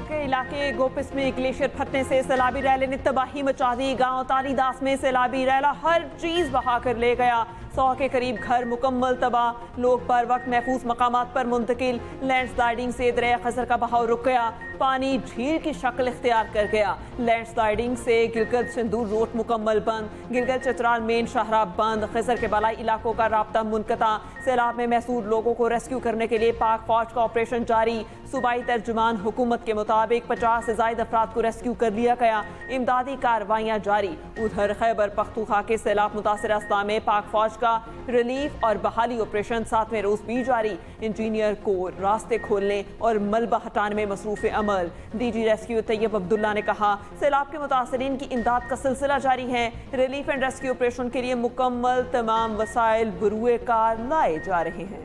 के इलाके गोपिस में ग्लेशियर फटने से सैलाबी रैले ने तबाही मचा दी। गांव तारीदास में सैलाबी रैला हर चीज बहा कर ले गया। 100 के करीब घर मुकम्मल तबाह। लोग पर वक्त महफूज मकामात पर मुंतकिल। लैंडस्लाइडिंग से दरिया खजर का बहाव रुक गया। पानी झील की शक्ल इख्तियार कर गया। लैंडस्लाइडिंग से गिलगित सिंदूर रोड मुकम्मल बंद। गिलगित चतराल मेन शाहरा बंद। खजर के बलाई इलाकों का राब्ता मुनक़ता। सैलाब में महसूर लोगों को रेस्क्यू करने के लिए पाक फौज का ऑपरेशन जारी। सूबाई तर्जुमान हुकूमत के मुताबिक 50 से ज़ायद अफराद को रेस्क्यू कर लिया गया। इमदादी कार्रवाइयाँ जारी। उधर खैबर पख्तूनख्वा के सैलाब मुतासर अस्ता में पाक फौज का रिलीफ और बहाली ऑपरेशन 7वें रोज भी जारी। इंजीनियर को रास्ते खोलने और मलबा हटाने में मसरूफ अमल। डीजी रेस्क्यू तैयब अब्दुल्ला ने कहा, सैलाब के मुतासरीन की इमदाद का सिलसिला जारी है। रिलीफ एंड रेस्क्यू ऑपरेशन के लिए मुकम्मल तमाम वसाइल बरूए कार लाए जा रहे हैं।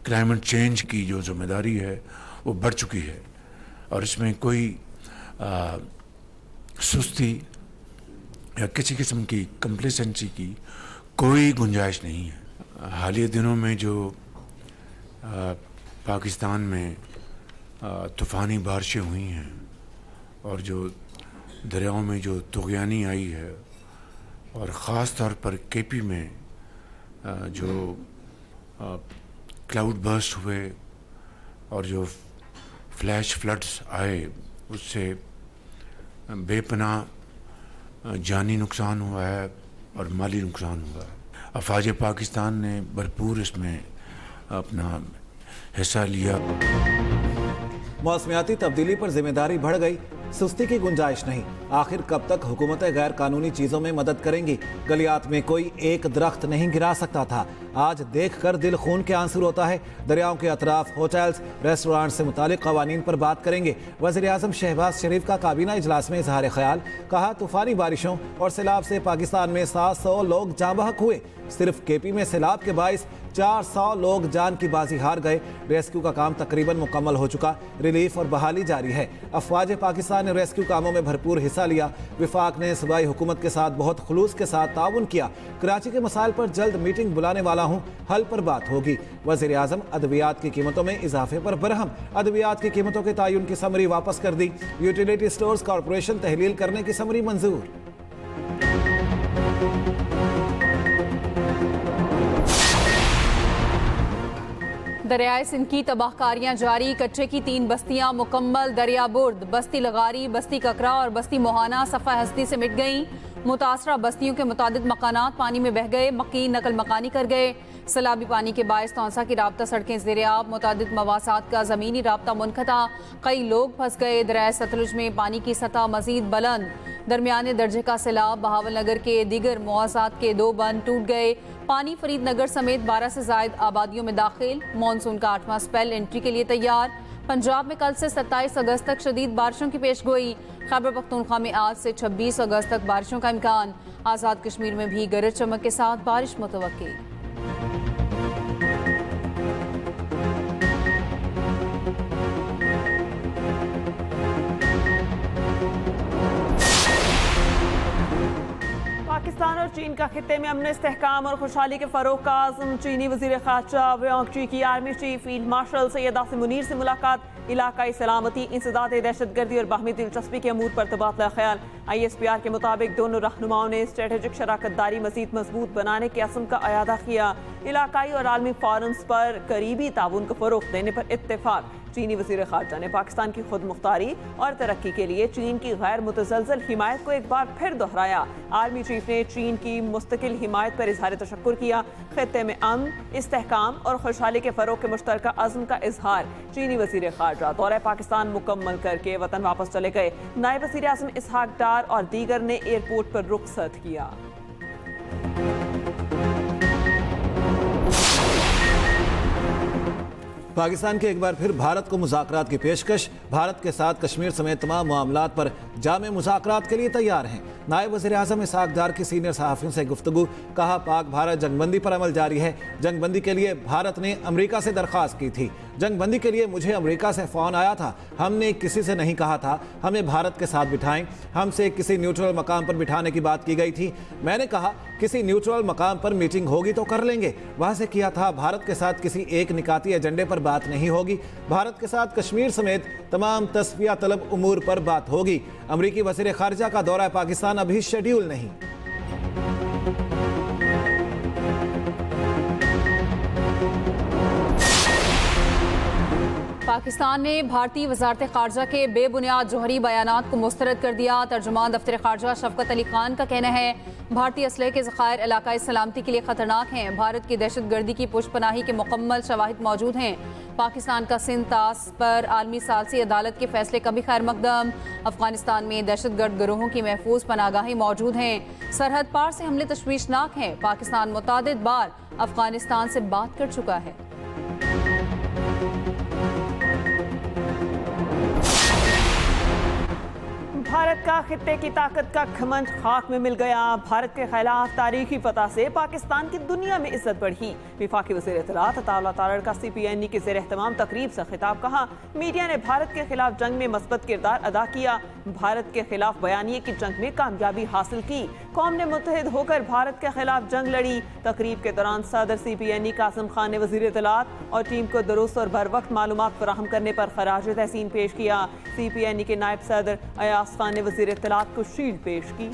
क्लाइमेट चेंज की जो जिम्मेदारी है वो बढ़ चुकी है और इसमें कोई सुस्ती या किसी किस्म की कंप्लेसेंसी की कोई गुंजाइश नहीं है। हालिया दिनों में जो पाकिस्तान में तूफ़ानी बारिशें हुई हैं और जो दरियाओं में जो तुग़यानी आई है और ख़ास तौर पर केपी में जो क्लाउड बर्स्ट हुए और जो फ्लैश फ्लड्स आए उससे बेपनाह जानी नुकसान हुआ है और माली नुकसान हुआ है। अफवाज पाकिस्तान ने भरपूर इसमें अपना हिस्सा लिया। मौसमियाती तब्दीली पर जिम्मेदारी बढ़ गई, सुस्ती की गुंजाइश नहीं। आखिर कब तक हुकूमतें गैर कानूनी चीज़ों में मदद करेंगी? गलियात में कोई एक दरख्त नहीं गिरा सकता था, आज देखकर दिल खून के आंसू रोता है। दरियाओं के अतराफ होटल्स रेस्टोरेंट से मुतालिक कवानीन पर बात करेंगे। वज़ीर आज़म शहबाज शरीफ का काबीना इजलास में इजहार ख्याल। कहा, तूफ़ानी बारिशों और सैलाब से पाकिस्तान में 700 लोग जाँ बहक हुए। सिर्फ केपी में सैलाब के बाइस 400 लोग जान की बाजी हार गए। रेस्क्यू का काम तकरीबन मुकम्मल हो चुका। रिलीफ और बहाली जारी है। अफवाज पाकिस्तान ने रेस्क्यू कामों में भरपूर हिस्सा लिया। विफाक ने सूबाई हुकूमत के साथ बहुत खुलूस के साथ ताउन किया। कराची के मसाइल पर जल्द मीटिंग बुलाने वाला हूँ, हल पर बात होगी। वज़ीर आज़म अद्वियात की कीमतों में इजाफे पर बरहम। अद्वियात की कीमतों के तयन की समरी वापस कर दी। यूटिलिटी स्टोर्स कॉरपोरेशन तहलील करने की समरी मंजूर। दरियाए सिंध की तबाहकारियां जारी। कच्चे की 3 बस्तियां मुकम्मल। दरिया बुर्द, बस्ती लगारी, बस्ती ककरा और बस्ती मोहाना सफ़ा हस्ती से मिट गईं। मुतासरा बस्तियों के मुतादिद मकानात पानी में बह गए। मकीन नकल मकानी कर गए। सैलाबी पानी के बायस तौसा की राब्ता सड़कें ज़ेर-ए-आब। मुतादिद मवासात का ज़मीनी राब्ता मुनक़ता। कई लोग फंस गए। दरियाए सतलुज में पानी की सतह मजीद बुलंद। दरमियाने दर्जे का सैलाब। बहावल नगर के दीगर मुआसात के 2 बंद टूट गए। पानी फरीद नगर समेत 12 से ज़ायद आबादियों में दाखिल। मानसून का 8वां स्पेल एंट्री के लिए तैयार। पंजाब में कल से 27 अगस्त तक शदीद बारिशों की पेशगोई। खैबर पख्तूनख्वा में आज से 26 अगस्त तक बारिशों का इम्कान। आज़ाद कश्मीर में भी गरज चमक के साथ बारिश मुतवक्की। पाकिस्तान और चीन का खित्ते में अमन इस्तेहकाम और खुशहाली के फरोग का आज़म। चीनी वज़ीर ख़ारजा वांग ची की army chief field marshal Syed Asim Munir से मुलाकात। इलाकाई सलामती, इंसदाद दहशतगर्दी और बाहमी दिलचस्पी के अमूर पर तबादला ख्याल। ISPR के मुताबिक दोनों रहनुमाओं ने स्ट्रेटेजिक शराकत दारी मज़ीद मजबूत बनाने के अज़्म का अयादा किया। इलाकाई और आलमी फोरम्स पर करीबी ताउन को फ़रोग़ देने पर इत्तेफाक। चीनी वज़ीर ख़ारजा ने पाकिस्तान की खुद मुख्तारी और तरक्की के लिए चीन की गैर मुतज़लज़ल हिमायत को एक बार फिर दोहराया। आर्मी चीफ ने चीन की मुस्तकिल हिमायत पर इजहार तशक्कुर किया। खित्ते में अमन, इस्तेहकाम और खुशहाली के फ़रोग़ के मुश्तरका अज़्म का इजहार। चीनी वज़ीर ख़ारजा दौरा पाकिस्तान मुकम्मल करके वतन वापस चले गए। नायब वज़ीर आज़म इसहाक डार और दीगर ने एयरपोर्ट पर रुखसत किया। पाकिस्तान के एक बार फिर भारत को मुज़ाकरात की पेशकश। भारत के साथ कश्मीर समेत तमाम मामलात पर जामे मुज़ाकरात के लिए तैयार हैं। नायब वज़ीर आज़म इसहाक डार की सीनियर सहाफ़ियों से गुफ्तगू। कहा, पाक भारत जंगबंदी पर अमल जारी है। जंगबंदी के लिए भारत ने अमरीका से दरख्वास्त की थी। जंगबंदी के लिए मुझे अमरीका से फ़ोन आया था। हमने किसी से नहीं कहा था हमें भारत के साथ बिठाएं। हमसे किसी न्यूट्रल मकाम पर बिठाने की बात की गई थी। मैंने कहा किसी न्यूट्रल मकाम पर मीटिंग होगी तो कर लेंगे। वहाँ से किया था भारत के साथ किसी एक निकाती एजेंडे पर बात नहीं होगी। भारत के साथ कश्मीर समेत तमाम तस्फिया तलब उमूर पर बात होगी। अमरीकी वज़ीर ख़ारिजा का दौरा पाकिस्तान अभी शेड्यूल नहीं। पाकिस्तान ने भारतीय वज़ारत ख़ारजा के बेबुनियाद जौहरी बयानात को मुस्तरद कर दिया। तर्जुमान दफ्तर ख़ारजा शफ़क़त अली खान का कहना है भारतीय असलहे के ज़ख़ायर इलाक़ाई सलामती के लिए ख़तरनाक हैं। भारत की दहशतगर्दी की पुष्पनाही के मुकम्मल शवाहिद मौजूद हैं। पाकिस्तान का सिंध तास पर आलमी सालसी अदालत के फैसले का भी खैर मकदम। अफगानिस्तान में दहशतगर्द गिरोहों की महफूज पनागाहें मौजूद हैं। सरहद पार से हमले तशवीशनाक हैं। पाकिस्तान मुतादिद बार अफगानिस्तान से बात कर चुका है। भारत का खित्ते की ताकत का घमंड खाक में मिल गया। भारत के खिलाफ तारीखी फतह से पाकिस्तान की दुनिया में इज्जत बढ़ी। वफाकी वज़ीर इत्तलात अता तारड़ का CPNE के ज़ेर एहतमाम तकरीब से खिताब। कहा मीडिया ने भारत के खिलाफ जंग में मस्बत किरदार अदा किया। भारत के खिलाफ बयानिए की जंग में कामयाबी हासिल की। कौम ने मुत्तहिद होकर भारत के खिलाफ जंग लड़ी। तकरीब के दौरान सदर CPNE कासिम खान ने वज़ीर इत्तलात और टीम को दुरुस्त और बर वक्त मालूमात फराहम करने पर खराज तहसीन पेश किया। CPNE के नायब सदर अयाज खान ने वज़ीर इत्तलात को शील्ड पेश की।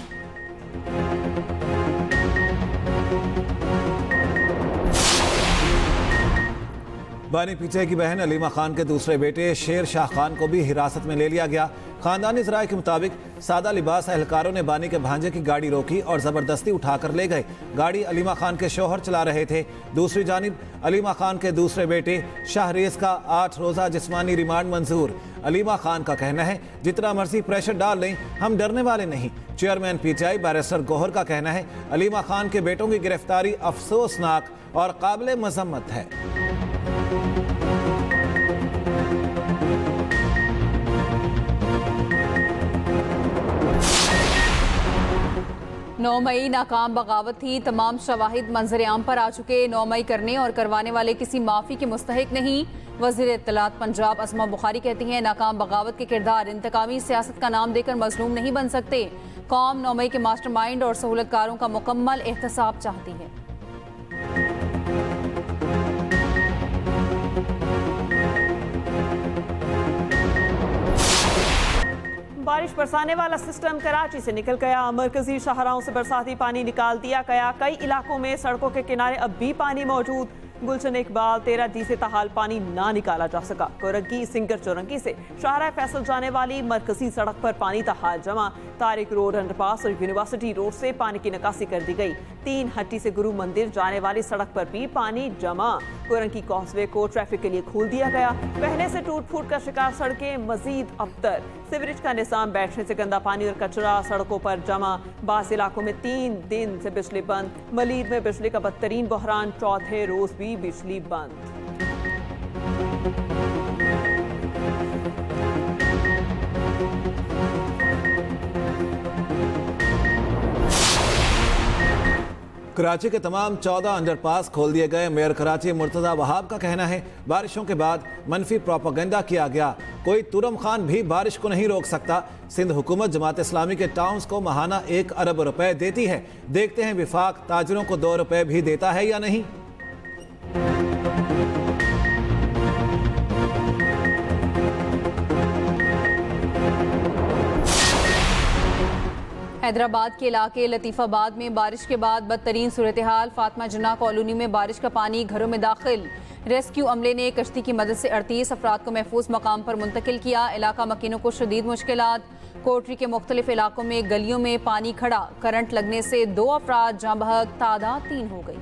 बानी पीछे की बहन अलीमा खान के दूसरे बेटे शेर शाह खान को भी हिरासत में ले लिया गया। खानदानी ज़राए के मुताबिक सादा लिबास एहलकारों ने बानी के भांजे की गाड़ी रोकी और ज़बरदस्ती उठाकर ले गए। गाड़ी अलीमा खान के शौहर चला रहे थे। दूसरी जानिब अलीमा खान के दूसरे बेटे शाहरेज का 8 रोज़ा जिस्मानी रिमांड मंजूर। अलीमा खान का कहना है जितना मर्जी प्रेशर डाल लें हम डरने वाले नहीं। चेयरमैन PTI बैरिस्टर गौहर का कहना है अलीमा खान के बेटों की गिरफ्तारी अफसोसनाक और काबिल मजम्मत है। 9 मई नाकाम बगावत थी। तमाम शवाहिद मंजर आम पर आ चुके। 9 मई करने और करवाने वाले किसी माफ़ी के मुस्तहिक नहीं। वज़ीर इत्तलात पंजाब असमा बुखारी कहती हैं नाकाम बगावत के किरदार इंतकामी सियासत का नाम देकर मजलूम नहीं बन सकते। कौम 9 मई के मास्टरमाइंड और सहूलतकारों का मुकम्मल एहतसाब चाहती है। बारिश बरसाने वाला सिस्टम कराची से निकल गया। मरकजी शाहराहों से बरसाती पानी निकाल दिया गया। कई इलाकों में सड़कों के किनारे अब भी पानी मौजूद। गुलशन इकबाल 13D से ताहाल पानी ना निकाला जा सका। कोरंगी सिंगर चौरंगी से शाहरा फैसल जाने वाली मरकजी सड़क पर पानी ताहाल जमा। तारिक रोड अंडरपास और यूनिवर्सिटी रोड से पानी की निकासी कर दी गई। 3 हट्टी से गुरु मंदिर जाने वाली सड़क पर भी पानी जमा। कोरंगी कॉजवे को ट्रैफिक के लिए खोल दिया गया। पहले से टूट फूट का शिकार सड़कें मजीद अबतर। सीवरेज का निजाम बैठने से गंदा पानी और कचरा सड़कों पर जमा। बास इलाकों में 3 दिन से बिजली बंद। मलीर में बिजली का बदतरीन बहरान। चौथे रोज भी बिजली बंद। कराची के तमाम 14 अंडरपास खोल दिए गए। मेयर कराची मुर्तज़ा वहाब का कहना है बारिशों के बाद मनफी प्रोपेगेंडा किया गया। कोई तुरम खान भी बारिश को नहीं रोक सकता। सिंध हुकूमत जमात इस्लामी के टाउन्स को माहाना 1 अरब रुपए देती है। देखते हैं विफाक ताजरों को 2 रुपए भी देता है या नहीं। हैदराबाद के इलाके लतीफ़ाबाद में बारिश के बाद बदतरीन सूरत हाल। फातिमा जिन्ना कॉलोनी में बारिश का पानी घरों में दाखिल। रेस्क्यू अमले ने कश्ती की मदद से 38 अफराद को महफूज मकाम पर मुंतकिल किया। इलाका मकीनों को शदीद मुश्किलात। कोटरी के मुख्तलिफ इलाकों में गलियों में पानी खड़ा। करंट लगने से 2 अफराद जाँ बहक, तादाद 3 हो गई।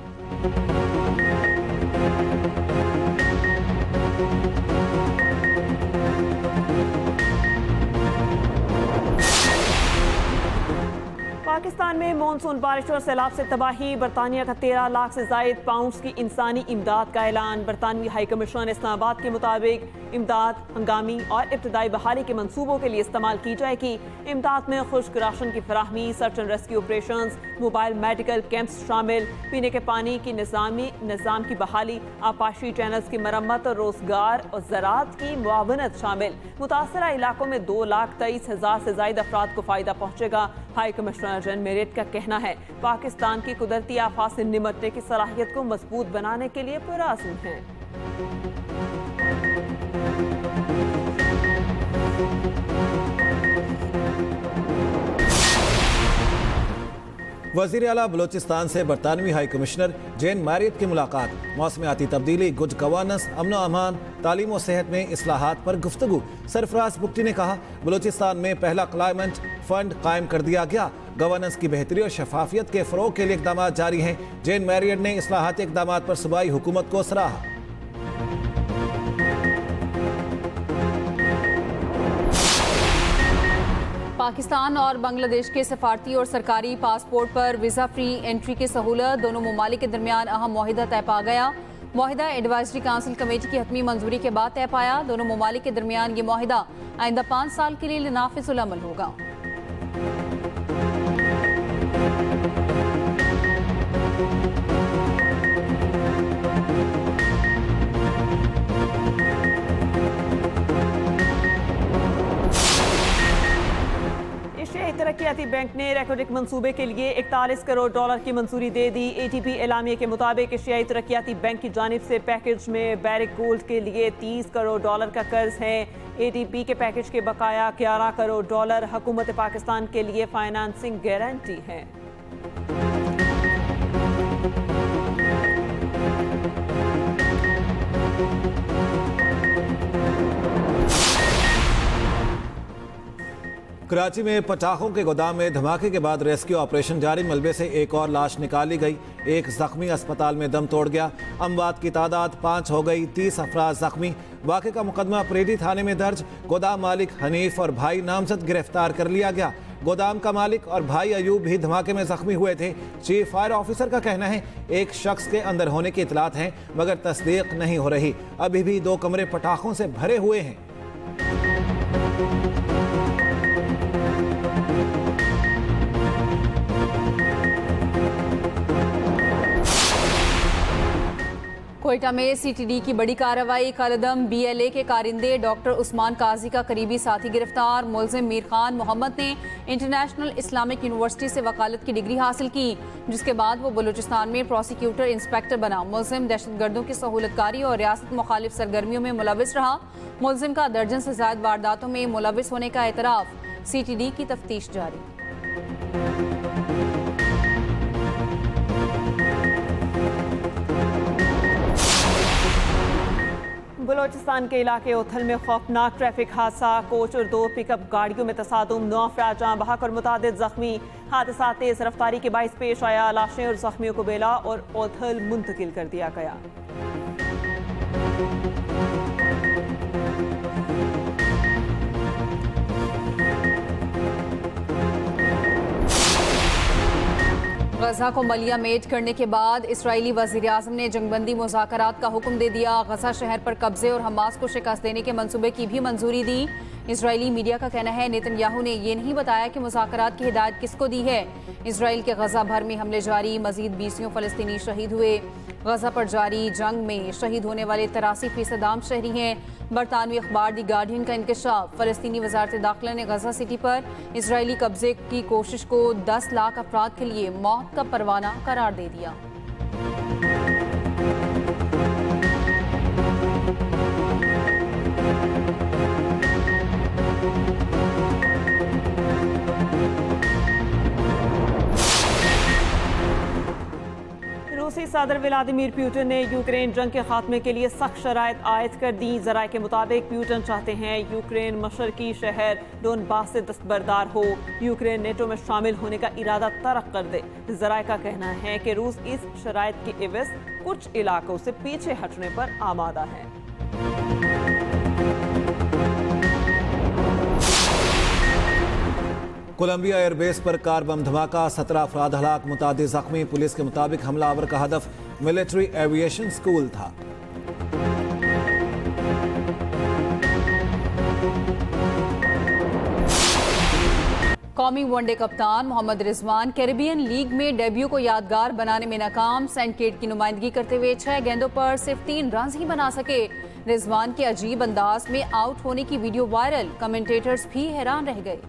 पाकिस्तान में मानसून बारिश और सैलाब से तबाही। बरतानिया का 13 लाख से जायद पाउंड्स की इंसानी इमदाद का ऐलान। बरतानवी हाई कमिश्नर इस्लामाबाद के मुताबिक इमदाद हंगामी और इब्तदाई बहाली के मंसूबों के लिए इस्तेमाल की जाएगी। इमदाद में खुश्क राशन की फराहमी, search and rescue operations, mobile medical camps शामिल। पीने के पानी की निज़ाम की बहाली, आपाशी चैनल्स की मरम्मत और रोजगार और ज़राअत की मुआवनत शामिल। मुतासरा इलाकों में 2,23,000 से ज्यादा अफराद को फ़ायदा पहुँचेगा। हाई कमिश्नर जनरल मेरिट का कहना है पाकिस्तान की कुदरती आफात से निमटने की सलाहियत को मजबूत बनाने के लिए पुरअज़्म है। वजीर आला बलोचिस्तान से बरतानवी हाई कमिश्नर जेन मैरियट की मुलाकात। मौसमियाती तब्दीली, गुड गवर्नेंस, अमन अमान, तालीम और सेहत में इस्लाहात पर गुफ्तगू। सरफराज बुगटी ने कहा, बलोचिस्तान में पहला क्लाइमेट फंड कायम कर दिया गया। गवर्नेंस की बेहतरी और शफाफियत के फ़रोग के लिए इकदाम जारी हैं। जेन मैरियट ने इस्लाहाती इकदाम पर सूबाई हुकूमत को सराहा। पाकिस्तान और बांग्लादेश के सफारती और सरकारी पासपोर्ट पर वीज़ा फ्री एंट्री की सहूलत। दोनों ममालिक के दरमियान अहम मुआहिदा तय पा गया। मुआहिदा एडवाइजरी काउंसिल कमेटी की हतमी मंजूरी के बाद तय पाया। दोनों ममालिक के दरमियान ये मुआहिदा आइंदा 5 साल के लिए नाफिजुल अमल होगा। एशियाई तरक्याती बैंक ने रेकोडिक मंसूबे के लिए 41 करोड़ डॉलर की मंजूरी दे दी। ATP एलामिया के मुताबिक एशियाई तरक्याती बैंक की जानिब से पैकेज में बैरिक गोल्ड के लिए 30 करोड़ डॉलर का कर्ज है। ATP के पैकेज के बकाया 11 करोड़ डॉलर हुकूमत पाकिस्तान के लिए फाइनेंसिंग गारंटी है। कराची में पटाखों के गोदाम में धमाके के बाद रेस्क्यू ऑपरेशन जारी। मलबे से एक और लाश निकाली गई। एक जख्मी अस्पताल में दम तोड़ गया। अमवात की तादाद 5 हो गई। 30 अफराद जख्मी। वाक़े का मुकदमा परेडी थाने में दर्ज। गोदाम मालिक हनीफ और भाई नामजद गिरफ्तार कर लिया गया। गोदाम का मालिक और भाई अयूब भी धमाके में जख्मी हुए थे। चीफ फायर ऑफिसर का कहना है एक शख्स के अंदर होने की इतलात हैं, मगर तस्दीक नहीं हो रही। अभी भी 2 कमरे पटाखों से भरे हुए हैं। कोयटा में CTD की बड़ी कार्रवाई। कलदम BLA के कारिंदे डॉक्टर उस्मान काजी का करीबी साथी गिरफ्तार। मुलजिम मीर खान मोहम्मद ने इंटरनेशनल इस्लामिक यूनिवर्सिटी से वकालत की डिग्री हासिल की, जिसके बाद वो बलूचिस्तान में प्रोसिक्यूटर इंस्पेक्टर बना। मुलजिम दहशतगर्दों की सहूलतकारी और रियासत मुखालिफ सरगर्मियों में मुलविस रहा। मुलजिम का दर्जन से ज्यादा वारदातों में मुलविस होने का एतराफ। CTD की तफ्तीश जारी। बलोचिस्तान के इलाके ओथल में खौफनाक ट्रैफिक हादसा। कोच और 2 पिकअप गाड़ियों में तसादुम। 9 अफराद जाँ बहक और मुतादिद जख्मी। हादसा तेज रफ्तारी के बाइस पेश आया। लाशें और जख्मियों को बेला और ओथल मुंतकिल कर दिया गया। गजा को मलिया मेट करने के बाद इस्राएली वज़ीर आज़म ने जंगबंदी मुज़ाकरात का हुक्म दे दिया। गजा शहर पर कब्जे और हमास को शिकस्त देने के मंसूबे की भी मंजूरी दी। इजरायली मीडिया का कहना है नेतन्याहू ने यह नहीं बताया कि मुज़ाकरात की हिदायत किसको दी है। इसराइल के गजा भर में हमले जारी। मजीद 20 फलस्तीनी शहीद हुए। गजा पर जारी जंग में शहीद होने वाले 83% आम शहरी हैं। बरतानवी अखबार दी गार्डियन का इंकशाफ। फलस्तीनी वजारत दाखिला ने गजा सिटी पर इसराइली कब्जे की कोशिश को 10 लाख अफराद के लिए मौत का परवाना करार दे दिया। रूसी सदर व्लादिमीर पुतिन ने यूक्रेन जंग के खात्मे के लिए सख्त शराइत आयद कर दी। जराये के मुताबिक पुतिन चाहते हैं यूक्रेन मशरकी शहर डोनबास से दस्तबरदार हो। यूक्रेन नेटो में शामिल होने का इरादा तर्क कर दे। जराये का कहना है कि रूस इस शराइत के एवज कुछ इलाकों से पीछे हटने पर आमादा है। कोलंबिया एयरबेस पर कार बम धमाका। 17 अफराद हलाक, मुतादिद जख्मी। पुलिस के मुताबिक हमलावर का हदफ मिलिट्री एविएशन स्कूल था। कौमी वनडे कप्तान मोहम्मद रिजवान कैरिबियन लीग में डेब्यू को यादगार बनाने में नाकाम। सेंट किट की नुमाइंदगी करते हुए 6 गेंदों पर सिर्फ 3 रन ही बना सके। रिजवान के अजीब अंदाज में आउट होने की वीडियो वायरल। कमेंटेटर्स भी हैरान रह गए।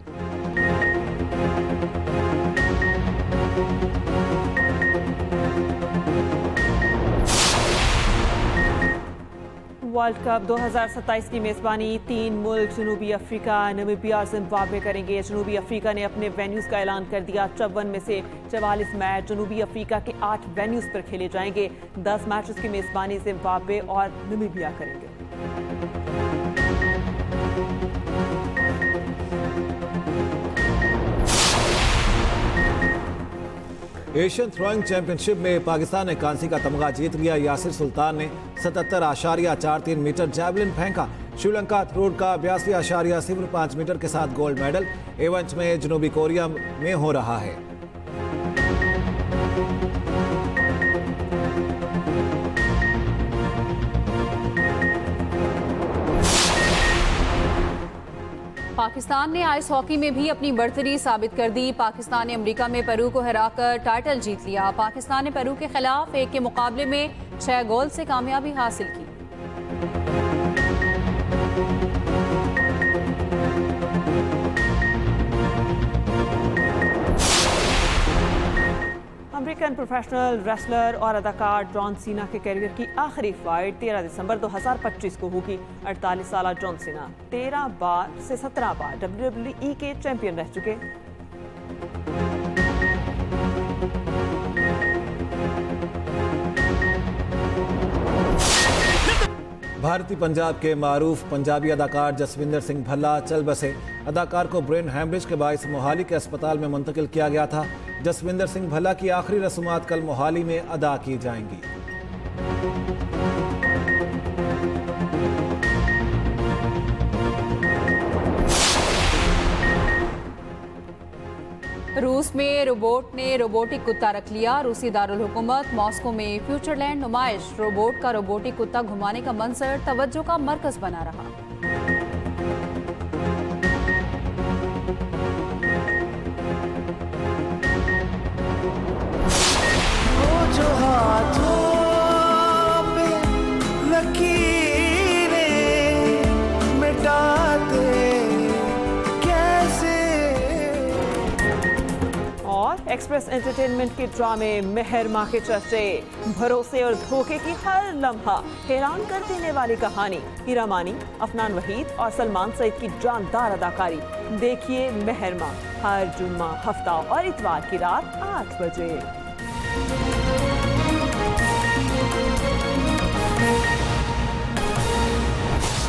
वर्ल्ड कप 2027 की मेजबानी 3 मुल्क जनूबी अफ्रीका, नामीबिया और जिम्बाब्वे करेंगे। जनूबी अफ्रीका ने अपने वेन्यूज का ऐलान कर दिया। 54 में से 44 मैच जनूबी अफ्रीका के 8 वेन्यूज पर खेले जाएंगे। 10 मैचेस की मेजबानी जिम्बाब्वे और नामीबिया करेंगे। एशियन थ्रोइंग चैंपियनशिप में पाकिस्तान ने कांसी का तमगा जीत लिया। यासिर सुल्तान ने 77.43 मीटर जैवलिन फेंका। श्रीलंका थ्रोड का 82.05 मीटर के साथ गोल्ड मेडल इवेंट में जनूबी कोरिया में हो रहा है। पाकिस्तान ने आइस हॉकी में भी अपनी बढ़तरी साबित कर दी। पाकिस्तान ने अमेरिका में पेरू को हराकर टाइटल जीत लिया। पाकिस्तान ने पेरू के खिलाफ 1 के मुकाबले में 6 गोल से कामयाबी हासिल की। अमेरिकन प्रोफेशनल रेसलर और अदाकार जॉन सीना के करियर की आखिरी फाइट 13 दिसंबर 2025 को होगी। 48 साल जॉन सीना 13 बार से 17 बार WWE के चैंपियन रह चुके। भारतीय पंजाब के मारूफ पंजाबी अदाकार जसविंदर सिंह भल्ला चल बसे। अदाकार को ब्रेन हैमरेज के बायस मोहाली के अस्पताल में मुंतकिल किया गया था। जसविंदर सिंह भल्ला की आखिरी रसूमात कल मोहाली में अदा की जाएंगी। रूस में रोबोट ने रोबोटिक कुत्ता रख लिया। रूसी दारुल हुकूमत मॉस्को में फ्यूचरलैंड नुमाइश। रोबोट का रोबोटिक कुत्ता घुमाने का मंजर तवज्जो का मरकज बना रहा। जो हाथों पे लकीरें मिटाते कैसे। और एक्सप्रेस एंटरटेनमेंट के ड्रामे मेहर माँ के चर्चे। भरोसे और धोखे की हर लम्हा हैरान कर देने वाली कहानी। हीरा मानी, अफनान वहीद और सलमान सईद की जानदार अदाकारी। देखिए मेहर माँ हर जुम्मा, हफ्ता और इतवार की रात 8 बजे।